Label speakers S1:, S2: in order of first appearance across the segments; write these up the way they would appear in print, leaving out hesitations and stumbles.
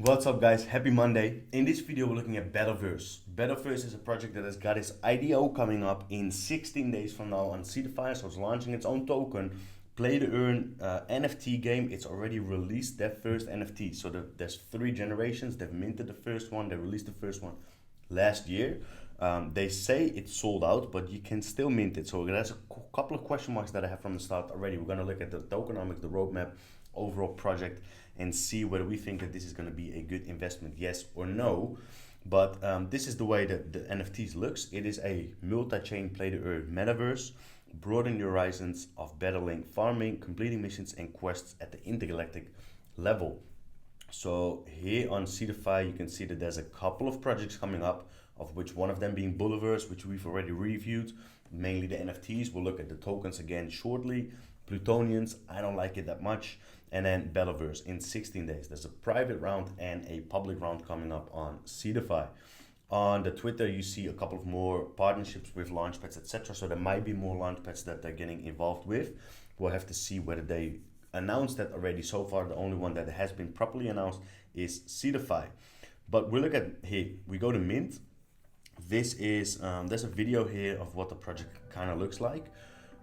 S1: What's up guys, happy Monday. In this video we're looking at Battleverse. Battleverse is a project that has got its IDO coming up in 16 days from now on DeFi, so it's launching its own token, play to earn NFT game. It's already released that first NFT, so there's 3 generations. They've minted the first one, they released the first one last year. They say it's sold out, but you can still mint it. So there's a couple of question marks that I have from the start already. We're gonna look at the tokenomics, the roadmap, overall project, and see whether we think that this is going to be a good investment, yes or no. But this is the way that the NFTs looks. It is a multi-chain play-to-earn metaverse, broaden your horizons of battling, farming, completing missions and quests at the intergalactic level. So here on DeFi, you can see that there's a couple of projects coming up, of which one of them being Battleverse, which we've already reviewed, mainly the NFTs. We'll look at the tokens again shortly. Plutonians, I don't like it that much. And then Battleverse in 16 days. There's a private round and a public round coming up on DeFi. On the Twitter, you see a couple of more partnerships with launchpads, etc. So there might be more launchpads that they're getting involved with. We'll have to see whether they announced that already. So far, the only one that has been properly announced is DeFi. But we look at here, we go to Mint. This is, there's a video here of what the project kind of looks like.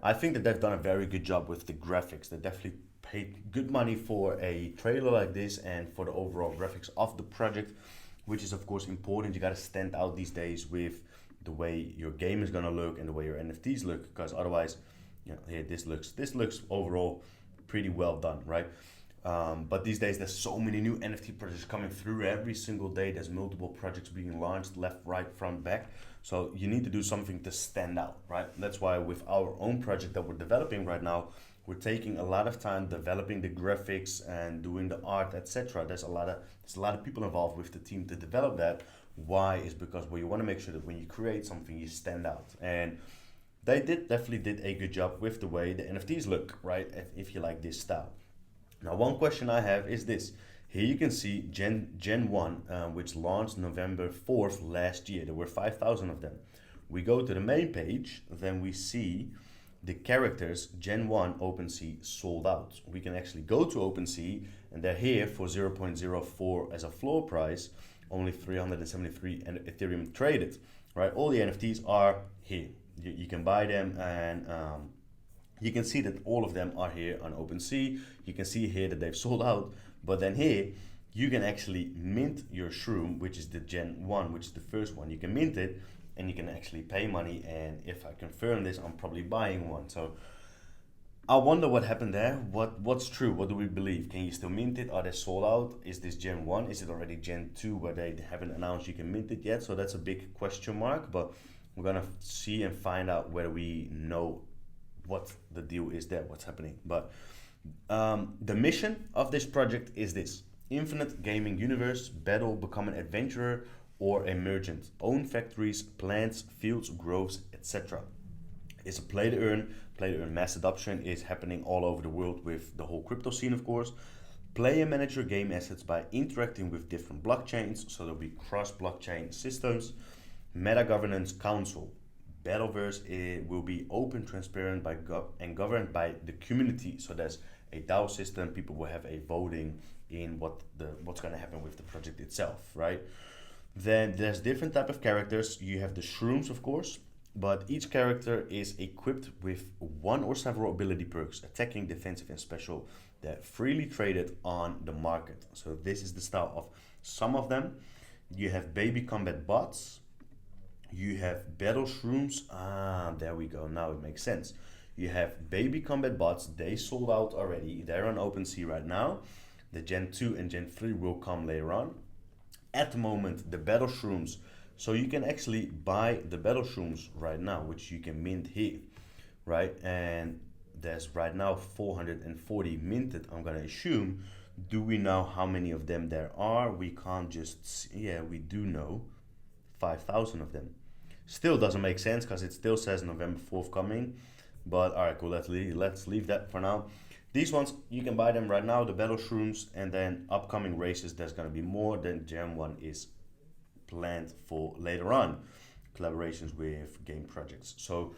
S1: I think that they've done a very good job with the graphics. They definitely paid good money for a trailer like this and for the overall graphics of the project, which is of course important. You got to stand out these days with the way your game is going to look and the way your NFTs look, because otherwise, you know, here this looks overall pretty well done, right? But these days there's so many new NFT projects coming through every single day. There's multiple projects being launched left, right, front, back. So you need to do something to stand out, right? That's why with our own project that we're developing right now, we're taking a lot of time developing the graphics and doing the art, etc. There's a lot of people involved with the team to develop that. Why? Is because you want to make sure that when you create something, you stand out. And they definitely did a good job with the way the NFTs look, right? If you like this style. Now, one question I have is this. Here you can see Gen 1, which launched November 4th last year. There were 5,000 of them. We go to the main page, then we see the characters Gen 1 OpenSea sold out. We can actually go to OpenSea and they're here for 0.04 as a floor price, only 373 and Ethereum traded, right? All the NFTs are here. You can buy them and you can see that all of them are here on OpenSea. You can see here that they've sold out, but then here you can actually mint your shroom, which is the Gen 1, which is the first one. You can mint it and you can actually pay money, and if I confirm this, I'm probably buying one. So I wonder what happened there. What's true? What do we believe? Can you still mint it? Are they sold out? Is this Gen 1? Is it already Gen 2 where they haven't announced you can mint it yet? So that's a big question mark, but we're gonna see and find out whether we know what the deal is there, what's happening. But the mission of this project is this: infinite gaming universe, battle, become an adventurer or a merchant, own factories, plants, fields, groves, etc. It's a play to earn. Mass adoption is happening all over the world with the whole crypto scene, of course. Play and manage your game assets by interacting with different blockchains, so there'll be cross-blockchain systems. Meta governance council. Battleverse, it will be open, transparent, and governed by the community. So there's a DAO system. People will have a voting in what's going to happen with the project itself, right? Then there's different type of characters. You have the shrooms, of course, but each character is equipped with one or several ability perks: attacking, defensive, and special, that freely traded on the market. So this is the style of some of them. You have baby combat bots. You have battle shrooms. There we go. Now it makes sense. You have baby combat bots. They sold out already. They're on OpenSea right now. The Gen 2 and Gen 3 will come later on. At the moment, the battle shrooms. So you can actually buy the battle shrooms right now, which you can mint here, right? And there's right now 440 minted, I'm gonna assume. Do we know how many of them there are? We can't just see. Yeah, we do know 5,000 of them. Still doesn't make sense because it still says November 4th coming. But all right, cool, let's leave that for now. These ones, you can buy them right now, the battle shrooms, and then upcoming races, there's gonna be more. Than Gen 1 is planned for later on, collaborations with game projects. So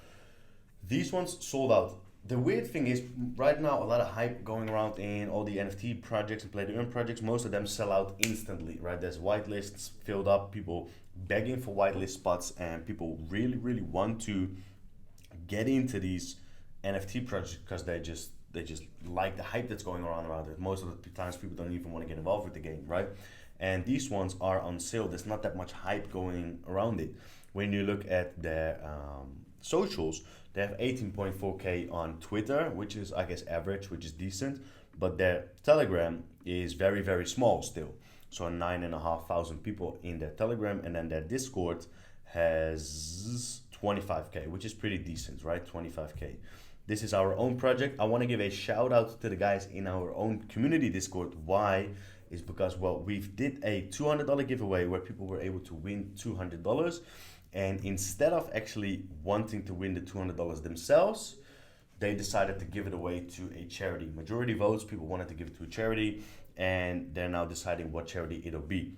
S1: these ones sold out The weird thing is, right now, a lot of hype going around in all the NFT projects and play to earn projects. Most of them sell out instantly, right? There's whitelists filled up, people begging for whitelist spots, and people really, really want to get into these NFT projects because they just like the hype that's going around it. Most of the times, people don't even want to get involved with the game, right? And these ones are on sale. There's not that much hype going around it. When you look at their socials, they have 18.4K on Twitter, which is, I guess, average, which is decent. But their Telegram is very, very small still. So 9,500 people in their Telegram, and then their Discord has 25K, which is pretty decent, right? 25K. This is our own project. I want to give a shout out to the guys in our own community Discord. Why? Is because, well, we've did a $200 giveaway where people were able to win $200. And instead of actually wanting to win the $200 themselves, they decided to give it away to a charity. Majority votes, people wanted to give it to a charity, and they're now deciding what charity it'll be.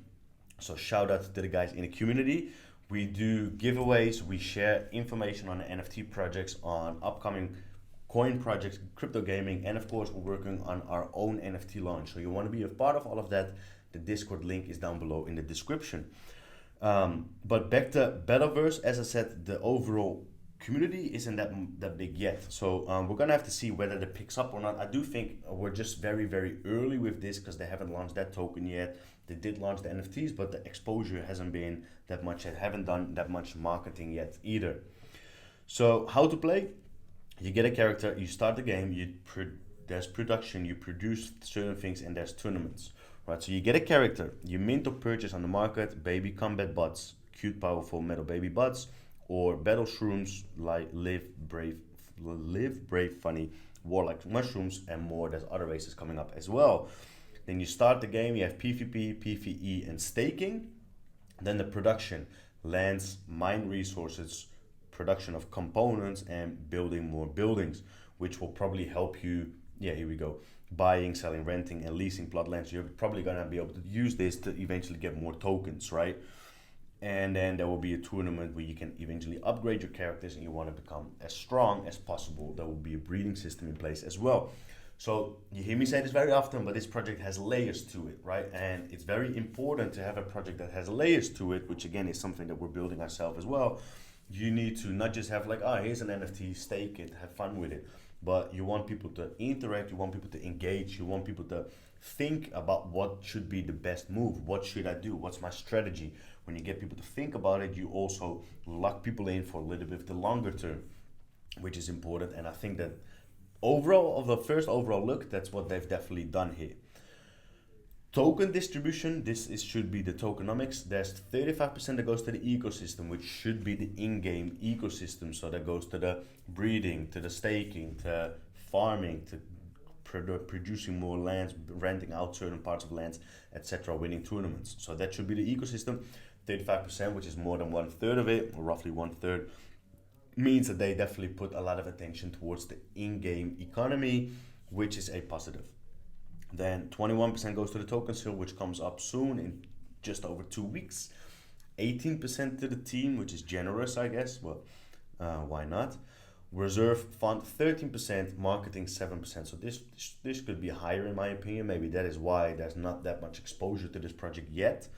S1: So shout out to the guys in the community. We do giveaways, we share information on the NFT projects, on upcoming coin projects, crypto gaming, and of course we're working on our own NFT launch. So you want to be a part of all of that, the Discord link is down below in the description. But back to Battleverse, as I said, the overall community isn't that big yet. So we're gonna have to see whether it picks up or not. I do think we're just very, very early with this because they haven't launched that token yet. They did launch the NFTs, but the exposure hasn't been that much yet. Haven't done that much marketing yet either. So how to play? You get a character, you start the game, there's production, you produce certain things, and there's tournaments. Right, so you get a character, you mint or purchase on the market, baby combat bots, cute powerful metal baby bots, or battle shrooms like live brave funny warlike mushrooms, and more. There's other races coming up as well. Then you start the game, you have PvP, PvE, and staking. Then the production, lands, mine resources, production of components, and building more buildings, which will probably help you. Yeah, here we go. Buying, selling, renting, and leasing plot lands. You're probably gonna be able to use this to eventually get more tokens, right? And then there will be a tournament where you can eventually upgrade your characters and you want to become as strong as possible. There will be a breeding system in place as well. So you hear me say this very often, but this project has layers to it, right? And it's very important to have a project that has layers to it, which again is something that we're building ourselves as well. You need to not just have like, here's an NFT, stake it, have fun with it. But you want people to interact, you want people to engage, you want people to think about what should be the best move, what should I do, what's my strategy. When you get people to think about it, you also lock people in for a little bit of the longer term, which is important. And I think that overall, of the first overall look, that's what they've definitely done here. Token distribution, should be the tokenomics. There's 35% that goes to the ecosystem, which should be the in-game ecosystem. So that goes to the breeding, to the staking, to farming, to producing more lands, renting out certain parts of lands, etc., winning tournaments. So that should be the ecosystem. 35%, which is more than 1/3 of it, or roughly 1/3, means that they definitely put a lot of attention towards the in-game economy, which is a positive. Then 21% goes to the token sale, which comes up soon in just over 2 weeks. 18% to the team, which is generous, I guess. Well, why not? Reserve fund 13%, marketing 7%. So this could be higher in my opinion. Maybe that is why there's not that much exposure to this project yet.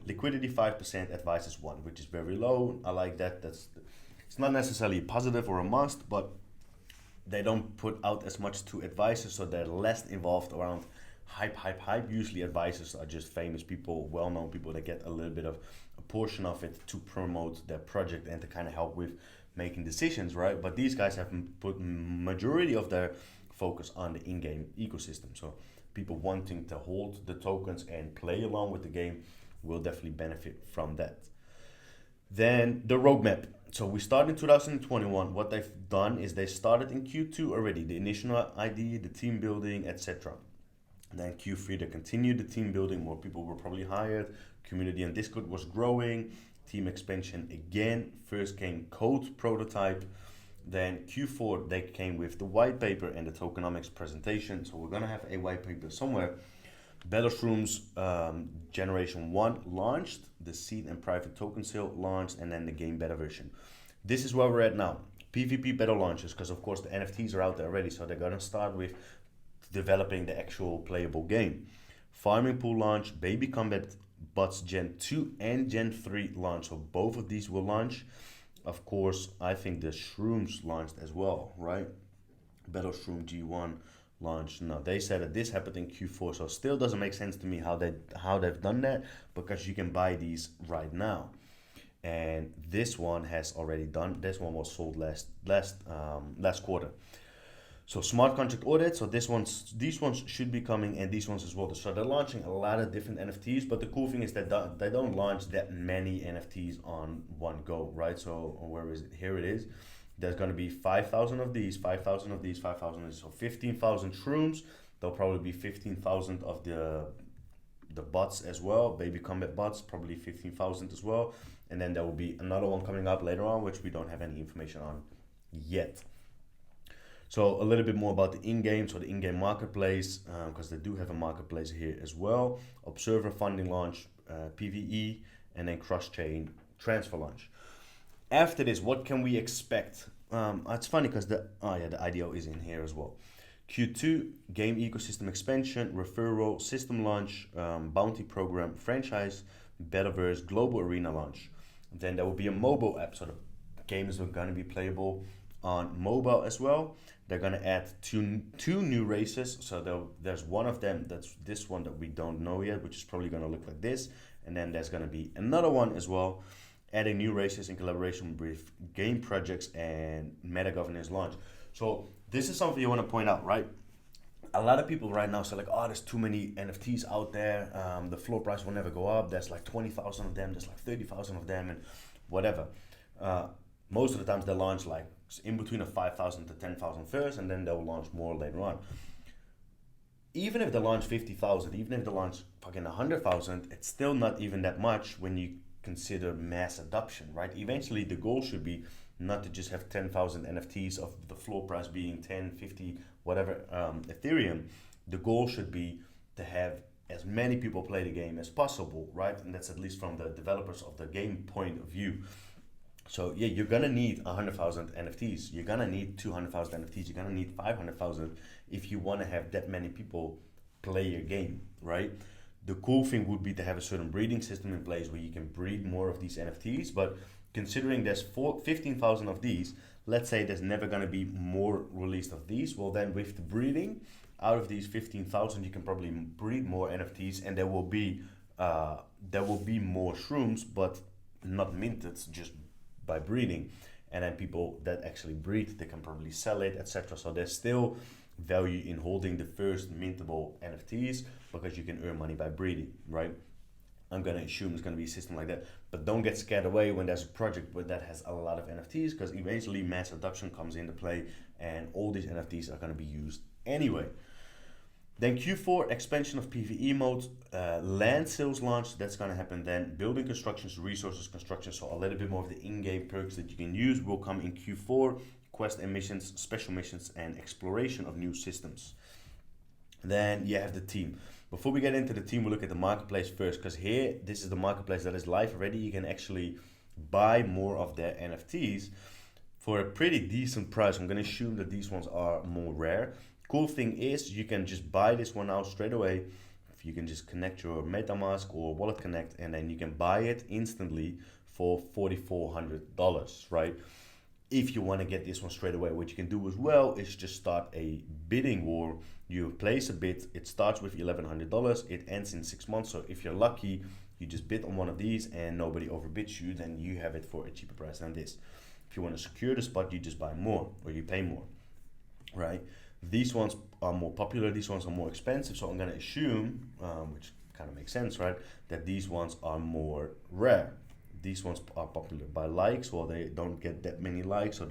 S1: Liquidity 5%, advice is 1%, which is very low. I like that. It's not necessarily a positive or a must, but they don't put out as much to advisors, so they're less involved around hype. Usually advisors are just famous people, well-known people that get a little bit of a portion of it to promote their project and to kind of help with making decisions, right? But these guys have put majority of their focus on the in-game ecosystem. So people wanting to hold the tokens and play along with the game will definitely benefit from that. Then the roadmap. So we started in 2021. What they've done is they started in Q2 already, the initial ID, the team building, etc. Then Q3 they continued the team building, more people were probably hired, community and Discord was growing, team expansion again, first came code prototype. Then Q4 they came with the white paper and the tokenomics presentation. So we're gonna have a white paper somewhere. Battleshrooms Generation 1 launched, the seed and private token sale launched, and then the game beta version. This is where we're at now. PvP battle launches, because of course the NFTs are out there already, so they're gonna start with developing the actual playable game. Farming pool launch, baby combat bots Gen 2 and Gen 3 launch. So both of these will launch. Of course, I think the shrooms launched as well, right? Battle Shroom G1 launch. Now they said that this happened in Q4, so still doesn't make sense to me how they've done that, because you can buy these right now. And this one has already done. This one was sold last quarter. So smart contract audit. So these ones should be coming, and these ones as well. So they're launching a lot of different NFTs, but the cool thing is that they don't launch that many NFTs on one go, right? So where is it? Here it is. There's going to be 5,000 of these, 5,000 of these, 5,000 of these. So 15,000 shrooms. There'll probably be 15,000 of the bots as well. Baby combat bots, probably 15,000 as well. And then there will be another one coming up later on, which we don't have any information on yet. So a little bit more about the in-game, so the in-game marketplace, because they do have a marketplace here as well. Observer funding launch, PVE, and then cross-chain transfer launch. After this, what can we expect? It's funny because the IDO is in here as well. Q2, game ecosystem expansion, referral, system launch, bounty program, franchise, Battleverse, global arena launch. Then there will be a mobile app, so the games are going to be playable on mobile as well. They're going to add two new races. So there's one of them, that's this one that we don't know yet, which is probably going to look like this. And then there's going to be another one as well, adding new races in collaboration with game projects and meta governance launch. So this is something you want to point out, right? A lot of people right now say like, oh, there's too many NFTs out there. The floor price will never go up. There's like 20,000 of them. There's like 30,000 of them and whatever. Most of the times they launch like in between of 5,000 to 10,000 first, and then they'll launch more later on. Even if they launch 50,000, even if they launch fucking 100,000, it's still not even that much when you consider mass adoption, right? Eventually the goal should be not to just have 10,000 NFTs of the floor price being 10, 50, whatever Ethereum. The goal should be to have as many people play the game as possible, right? And that's at least from the developers of the game point of view. So yeah, you're gonna need 100,000 NFTs. You're gonna need 200,000 NFTs. You're gonna need 500,000 if you want to have that many people play your game, right? The cool thing would be to have a certain breeding system in place where you can breed more of these NFTs. But considering there's 15,000 of these, let's say there's never gonna be more released of these. Well, then with the breeding, out of these 15,000, you can probably breed more NFTs, and there will be more shrooms, but not minted, just by breeding. And then people that actually breed, they can probably sell it, etc. So there's still value in holding the first mintable NFTs, because you can earn money by breeding, right? I'm gonna assume it's gonna be a system like that, but don't get scared away when there's a project that has a lot of NFTs, because eventually mass adoption comes into play, and all these NFTs are gonna be used anyway. Then Q4, expansion of PvE mode, land sales launch, that's going to happen then. Building constructions, resources construction, so a little bit more of the in-game perks that you can use will come in Q4. Quest and missions, special missions, and exploration of new systems. Then you have the team. Before we get into the team, we'll look at the marketplace first, because here, this is the marketplace that is live already. You can actually buy more of their NFTs for a pretty decent price. I'm going to assume that these ones are more rare. Cool thing is you can just buy this one out straight away. If you can just connect your MetaMask or Wallet Connect, and then you can buy it instantly for $4,400, right? If you want to get this one straight away, what you can do as well is just start a bidding war. You place a bid, it starts with $1,100, it ends in 6 months. So if you're lucky, you just bid on one of these and nobody overbids you, then you have it for a cheaper price than this. If you want to secure the spot, you just buy more or you pay more, right? These ones are more popular, these ones are more expensive, so I'm going to assume, which kind of makes sense, right, that these ones are more rare. These ones are popular by likes, well, they don't get that many likes, so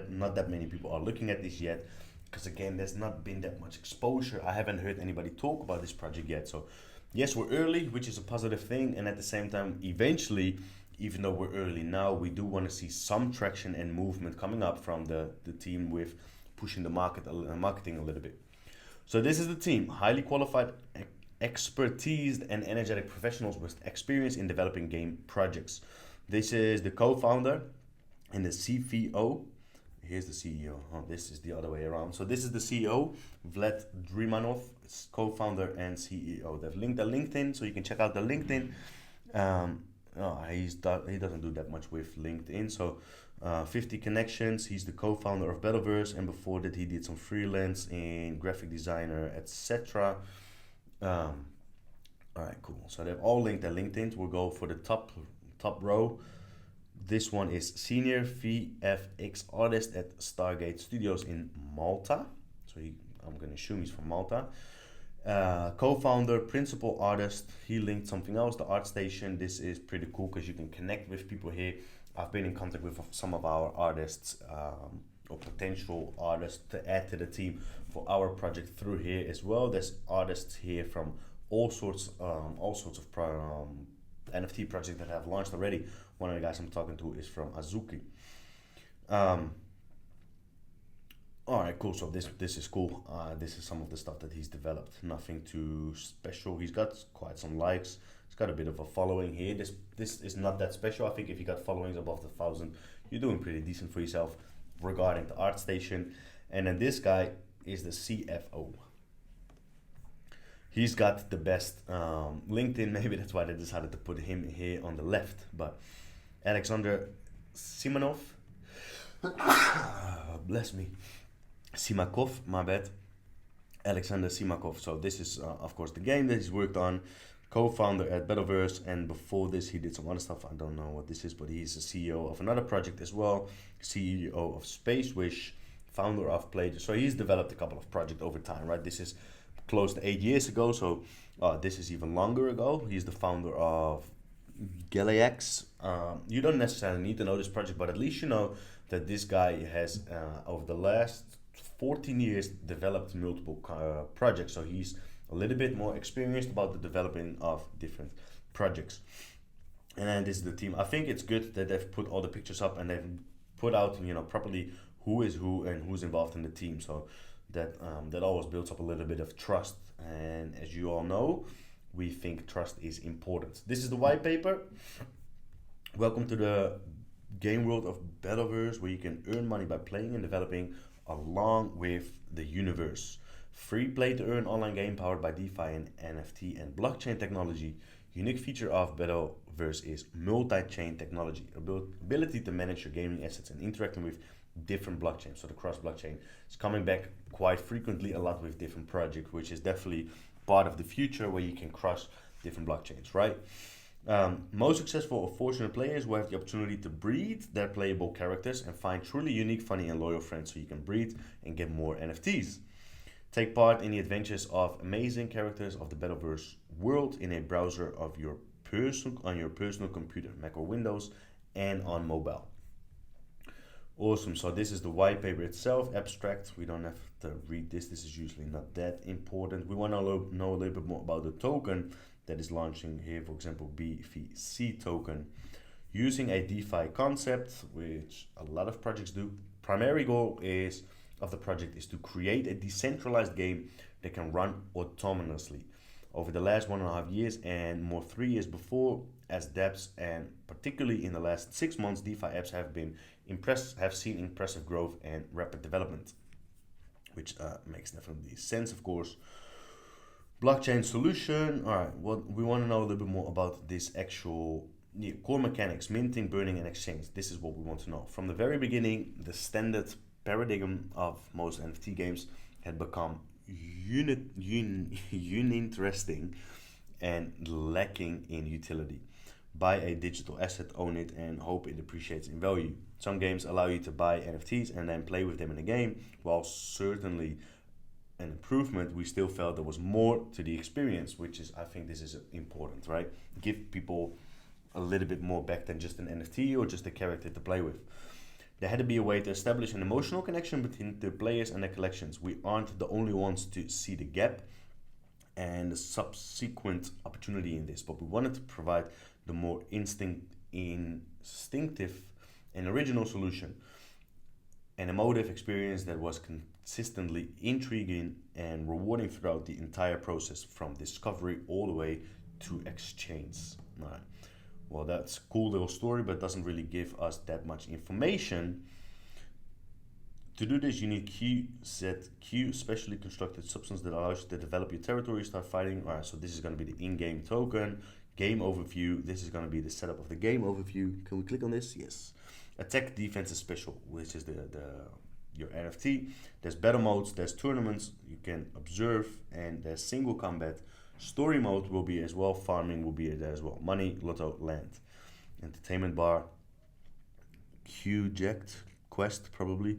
S1: not that many people are looking at this yet, because again, there's not been that much exposure. I haven't heard anybody talk about this project yet, so yes, we're early, which is a positive thing, and at the same time, eventually, even though we're early now, we do want to see some traction and movement coming up from the team with pushing the marketing a little bit. So this is the team: highly qualified, expertised, and energetic professionals with experience in developing game projects. This is the co-founder and the CFO. here's the CEO. Oh, this is the other way around. So this is the CEO, Vlad Drimanov, co-founder and CEO. They've linked their LinkedIn, so you can check out the LinkedIn. He doesn't do that much with LinkedIn. So 50 connections. He's the co-founder of Battleverse, and before that he did some freelance in graphic designer, etc. All right, cool. So they've all linked their LinkedIn. We'll go for the top row. This one is Senior VFX Artist at Stargate Studios in Malta. So I'm going to assume he's from Malta. Co-founder, principal artist. He linked something else, the Art Station. This is pretty cool because you can connect with people here. I've been in contact with some of our artists or potential artists to add to the team for our project through here as well. There's artists here from all sorts of NFT projects that have launched already. One of the guys I'm talking to is from Azuki. Alright, cool. So this is cool. This is some of the stuff that he's developed. Nothing too special. He's got quite some likes. He's got a bit of a following here. This is not that special. I think if you got followings above the 1,000, you're doing pretty decent for yourself regarding the Art Station. And then this guy is the CFO. He's got the best LinkedIn. Maybe that's why they decided to put him here on the left. But Alexander Simonov, bless me, Simakov, my bad. Alexander Simakov. So this is, of course, the game that he's worked on. Co-founder at Battleverse, and before this he did some other stuff. I don't know what this is, but he's the CEO of another project as well. CEO of Space Wish, founder of Play. So he's developed a couple of projects over time, right? This is close to 8 years ago, so this is even longer ago. He's the founder of Galax. You don't necessarily need to know this project, but at least you know that this guy has, over the last 14 years, developed multiple projects. So he's a little bit more experienced about the developing of different projects. And then this is the team. I think it's good that they've put all the pictures up and they've put out, properly who is who and who's involved in the team. So that always builds up a little bit of trust. And as you all know, we think trust is important. This is the white paper. Welcome to the game world of Battleverse, where you can earn money by playing and developing along with the universe. Free play to earn online game powered by DeFi and NFT and blockchain technology. Unique feature of Battleverse is multi-chain technology, ability to manage your gaming assets and interacting with different blockchains. So the cross-blockchain is coming back quite frequently a lot with different projects, which is definitely part of the future where you can cross different blockchains, right? Most successful or fortunate players will have the opportunity to breed their playable characters and find truly unique, funny, and loyal friends so you can breed and get more NFTs. Take part in the adventures of amazing characters of the Battleverse world in a browser of your personal computer, Mac or Windows, and on mobile. Awesome. So this is the white paper itself, abstract. We don't have to read this. This is usually not that important. We want to know a little bit more about the token that is launching here. For example, BVC token. Using a DeFi concept, which a lot of projects do. Primary goal of the project is to create a decentralized game that can run autonomously. Over the last 1.5 years and more 3 years before, as dApps, and particularly in the last 6 months, DeFi apps have seen impressive growth and rapid development, which makes definitely sense, of course. Blockchain solution. All right, we want to know a little bit more about this actual core mechanics: minting, burning, and exchange. This is what we want to know. From the very beginning, the standard paradigm of most NFT games had become uninteresting and lacking in utility. Buy a digital asset, own it, and hope it appreciates in value. Some games allow you to buy NFTs and then play with them in a game. While certainly an improvement, we still felt there was more to the experience, which is, I think this is important, right? Give people a little bit more back than just an NFT or just a character to play with. There had to be a way to establish an emotional connection between the players and their collections. We aren't the only ones to see the gap and the subsequent opportunity in this, but we wanted to provide the more instinctive and original solution, an emotive experience that was consistently intriguing and rewarding throughout the entire process, from discovery all the way to exchange. All right. Well, that's a cool little story, but doesn't really give us that much information. To do this, you need QZQ, specially constructed substance that allows you to develop your territory, start fighting. All right, so this is going to be the in-game token. Game overview. This is going to be the setup of the game overview. Can we click on this? Yes. Attack, defense, is special, which is your NFT. There's battle modes, there's tournaments you can observe, and there's single combat. Story mode will be as well. Farming will be there as well. Money, lotto, land. Entertainment bar. QJect, quest probably.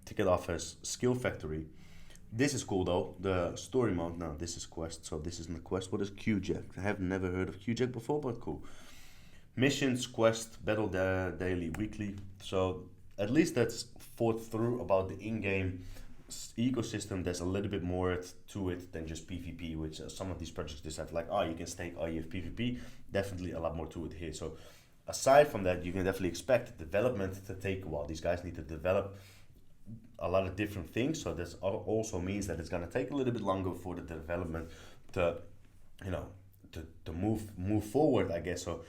S1: Ticket office, skill factory. This is cool though, the story mode. No, this is quest, so this isn't the quest. What is QJect? I have never heard of QJect before, but cool. Missions, quest, battle daily, weekly. So at least that's thought through about the in-game ecosystem. There's a little bit more to it than just PvP, which some of these projects just have like, oh, you can stake, oh, you have PvP. Definitely a lot more to it here. So aside from that, you can definitely expect development to take a while. These guys need to develop a lot of different things, so this also means that it's going to take a little bit longer for the development to, to move forward, I guess. So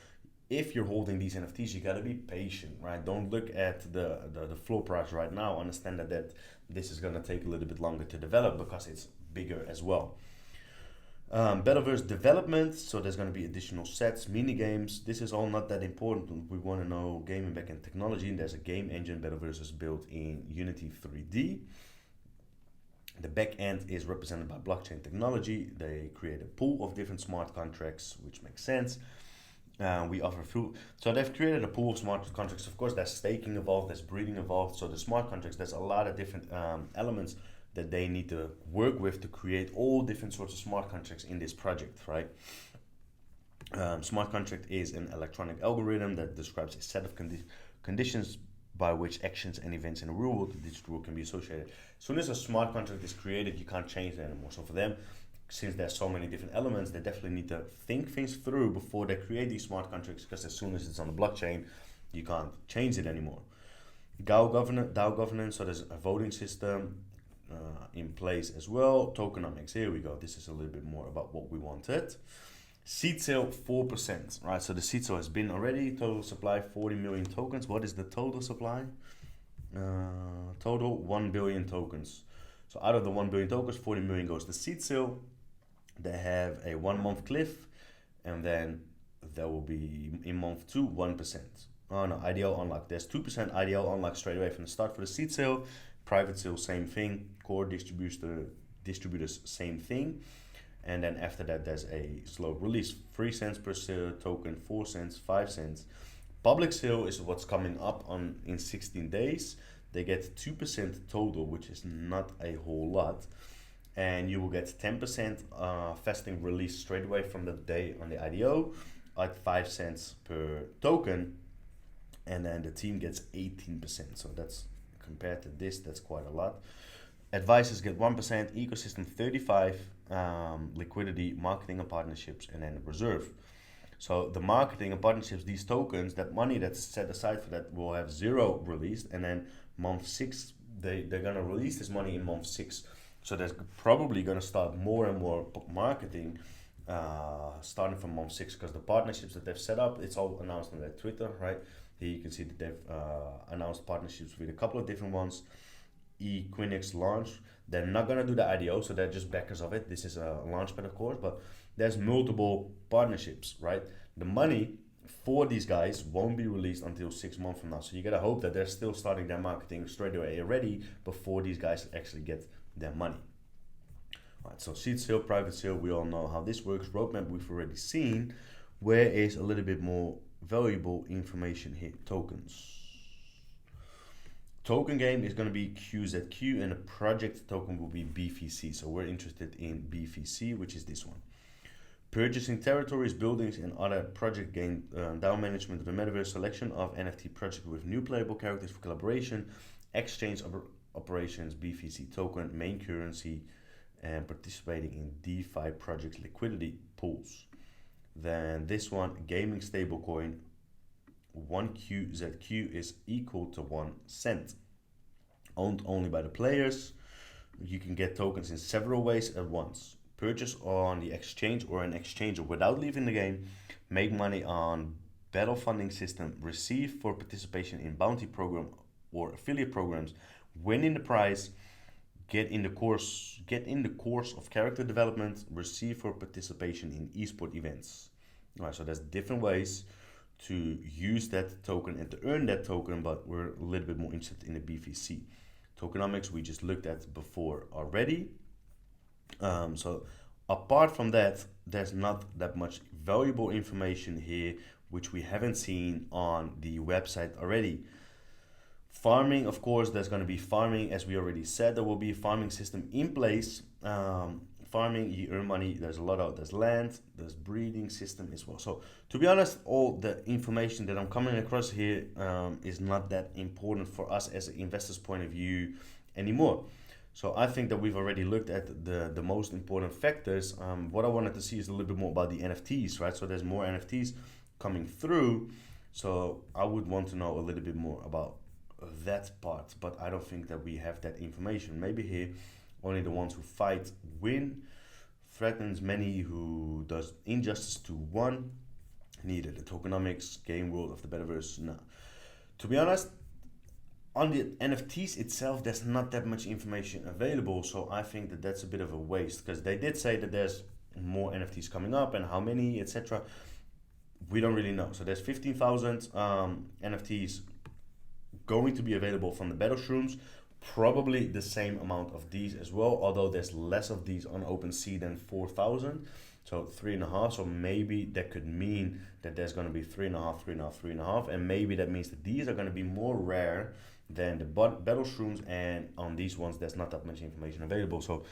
S1: if you're holding these NFTs, you got to be patient, right? Don't look at the floor price right now. Understand that this is going to take a little bit longer to develop because it's bigger as well. Battleverse development, so there's going to be additional sets, mini games. This is all not that important. We want to know gaming backend technology, and there's a game engine. Battleverse is built in Unity 3D. The backend is represented by blockchain technology. They create a pool of different smart contracts, which makes sense. We offer so they've created a pool of smart contracts. Of course, there's staking involved, there's breeding involved. So the smart contracts, there's a lot of different elements that they need to work with to create all different sorts of smart contracts in this project, right? Smart contract is an electronic algorithm that describes a set of conditions by which actions and events in a real world, digital world, can be associated. As soon as a smart contract is created, you can't change it anymore. So for them, since there's so many different elements, they definitely need to think things through before they create these smart contracts, because as soon as it's on the blockchain, you can't change it anymore. DAO governance, so there's a voting system in place as well. Tokenomics, here we go. This is a little bit more about what we wanted. Seed sale 4%, right? So the seed sale has been already. Total supply 40 million tokens. What is the total supply? Total 1 billion tokens. So out of the 1 billion tokens, 40 million goes to seed sale. They have a 1 month cliff, and then there will be in month 2 1%. Oh no, IDO unlock. There's 2% IDO unlock straight away from the start for the seed sale. Private sale, same thing. Core distributors, same thing. And then after that, there's a slow release. 3 cents per token, 4 cents, 5 cents. Public sale is what's coming up in 16 days. They get 2% total, which is not a whole lot. And you will get 10% vesting release straight away from the day on the IDO at 5 cents per token. And then the team gets 18%. So that's, compared to this, that's quite a lot. Advisors get 1%, ecosystem 35%, liquidity, marketing and partnerships, and then reserve. So the marketing and partnerships, these tokens, that money that's set aside for that will have 0 released, and then month 6, they're gonna release this money in month 6. So there's probably gonna start more and more marketing starting from month 6, because the partnerships that they've set up, it's all announced on their Twitter, right? Here you can see that they've announced partnerships with a couple of different ones. Equinix launch. They're not gonna do the IDO, so they're just backers of it. This is a launchpad, of course, but there's multiple partnerships, right? The money for these guys won't be released until 6 months from now. So you gotta hope that they're still starting their marketing straight away already before these guys actually get their money. All right, so seed sale, private sale, we all know how this works. Roadmap we've already seen. Where is a little bit more valuable information here? Tokens. Token game is going to be QZQ, and the project token will be BVC. So we're interested in BVC, which is this one. Purchasing territories, buildings, and other project game DAO management of the metaverse, selection of NFT project with new playable characters for collaboration, exchange operations, BVC token, main currency, and participating in DeFi project liquidity pools. Then this one, gaming stablecoin, 1 QZQ is equal to 1 cent. Owned only by the players. You can get tokens in several ways at once. Purchase on the exchange or an exchanger without leaving the game. Make money on battle funding system. Receive for participation in bounty program or affiliate programs win in the prize, get in the course of character development, receive for participation in esport events. All right, so there's different ways to use that token and to earn that token, but we're a little bit more interested in the BVC. Tokenomics we just looked at before already. So apart from that, there's not that much valuable information here which we haven't seen on the website already. Farming, of course, there's going to be farming, as we already said. There will be a farming system in place. Farming, you earn money. There's land, there's breeding system as well. So to be honest, all the information that I'm coming across here is not that important for us as an investor's point of view anymore. So I think that we've already looked at the most important factors. What I wanted to see is a little bit more about the NFTs, right? So there's more NFTs coming through. So I would want to know a little bit more about that part, but I don't think that we have that information. Maybe here only the ones who fight win, threatens many who does injustice to one, neither the tokenomics game world of the Battleverse. No, to be honest, on the NFTs itself, there's not that much information available, so I think that that's a bit of a waste, because they did say that there's more NFTs coming up and how many, etc. We don't really know. So there's 15,000 NFTs going to be available from the battle shrooms, probably the same amount of these as well, although there's less of these on OpenSea than 4,000, so 3.5. So maybe that could mean that there's going to be 3.5, 3.5, 3.5, and maybe that means that these are going to be more rare than the battle shrooms, and on these ones there's not that much information available. So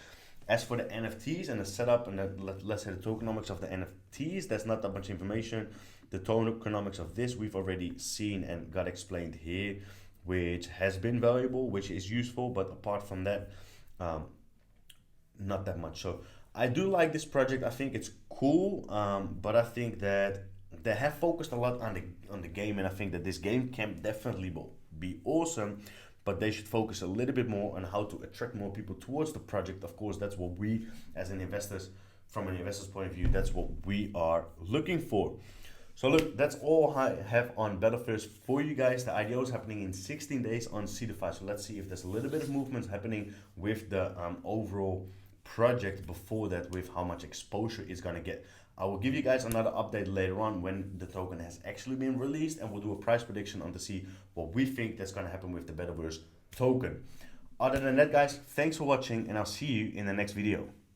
S1: as for the NFTs and the setup and let's say the tokenomics of the NFTs, there's not that much information. The tokenomics of this we've already seen and got explained here, which has been valuable, which is useful, but apart from that, not that much. So I do like this project. I think it's cool, but I think that they have focused a lot on the game, and I think that this game can definitely be awesome, but they should focus a little bit more on how to attract more people towards the project. Of course, that's what we as an investors, from an investor's point of view, that's what we are looking for. So look, that's all I have on Battleverse for you guys. The IDO is happening in 16 days on DeFi. So let's see if there's a little bit of movement happening with the overall project before that, with how much exposure it's going to get. I will give you guys another update later on when the token has actually been released, and we'll do a price prediction on to see what we think that's going to happen with the Battleverse token. Other than that, guys, thanks for watching, and I'll see you in the next video.